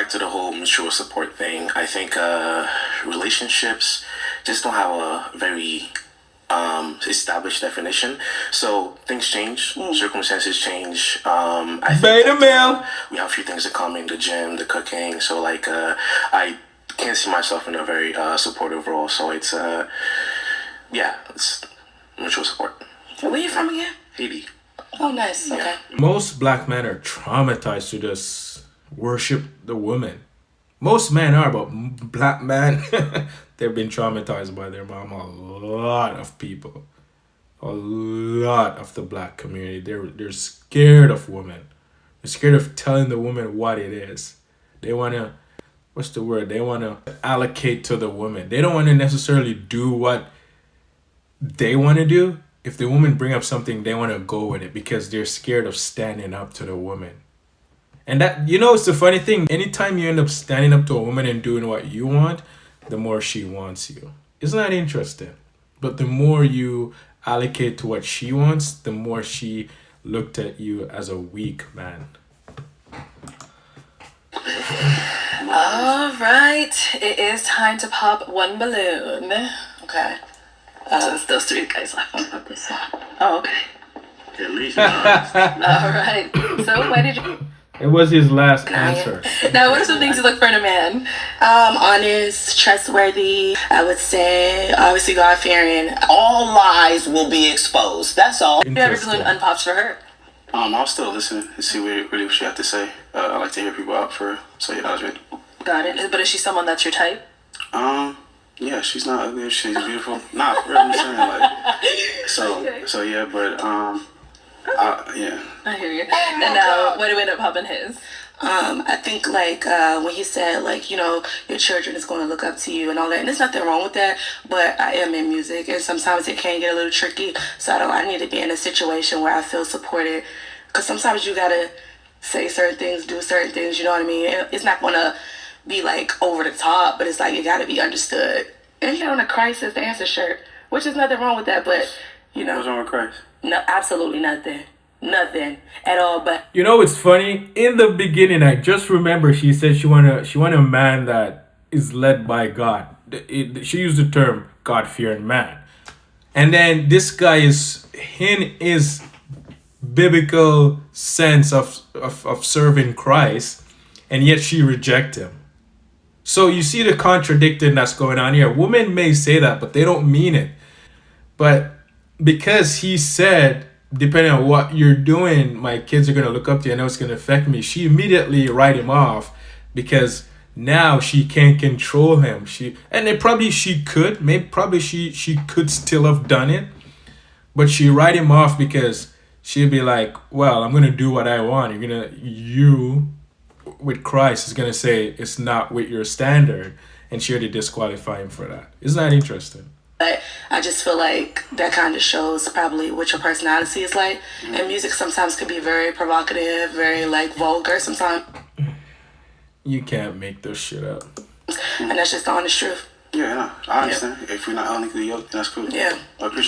back to the whole mutual support thing. I think relationships just don't have a very established definition. So things change, circumstances change. I think Beta male. we have a few things in common: the gym, the cooking. So like, I can't see myself in a very supportive role. So it's yeah, it's mutual support. Where are you from again? Haiti. Oh, nice. Okay. Most black men are traumatized to just worship the woman. Most men are, but black men, they've been traumatized by their mom. A lot of people, a lot of the black community, they're scared of women. They're scared of telling the woman what it is. They wanna, what's the word? They wanna allocate to the woman. They don't want to necessarily do what they want to do. If the woman bring up something, they want to go with it because they're scared of standing up to the woman. And that, you know, it's the funny thing. Anytime you end up standing up to a woman and doing what you want, the more she wants you. Isn't that interesting? But the more you allocate to what she wants, the more she looked at you as a weak man. All right. It is time to pop one balloon. Okay. Those three guys left. Oh, okay. At least. All right. So, why did you... It was his last answer. Now, what are some things you look for in a man? Honest, trustworthy, I would say, obviously God-fearing. All lies will be exposed. That's all. You ever balloon unpops for her? I'll still listen and see what she have to say. I like to hear people out for her. So yeah, that was great. Got it. But is she someone that's your type? Yeah, she's not ugly. She's beautiful. Nah, for real, I'm saying like. So yeah, but yeah. I hear you. And what do we end up popping his? I think like when he said like, you know, your children is going to look up to you and all that, and there's nothing wrong with that, but I am in music and sometimes it can get a little tricky, so I need to be in a situation where I feel supported, because sometimes you gotta say certain things, do certain things, you know what I mean? It's not going to be like over the top, but it's like you gotta be understood. And he had on a Christ as the answer shirt, which is nothing wrong with that, but you know. What's wrong with Christ? No, absolutely nothing. Nothing at all. But you know, it's funny. In the beginning, I just remember she said she want a man that is led by God. She used the term God-fearing man. And then this guy is in his biblical sense of serving Christ, and yet she reject him. So you see the contradicting that's going on here. Women may say that, but they don't mean it. But because he said, depending on what you're doing, my kids are going to look up to you. I know it's going to affect me. She immediately write him off because now she can't control him. She could still have done it, but she write him off because she'd be like, well, I'm going to do what I want. You with Christ is going to say it's not with your standard, and she already disqualify him for that. Isn't that interesting? I just feel like that kind of shows probably what your personality is like. And music sometimes can be very provocative, very like vulgar sometimes. You can't make this shit up. And that's just the honest truth. Yeah, no, I understand. If we're not unequally yoked, that's cool. Yeah. I appreciate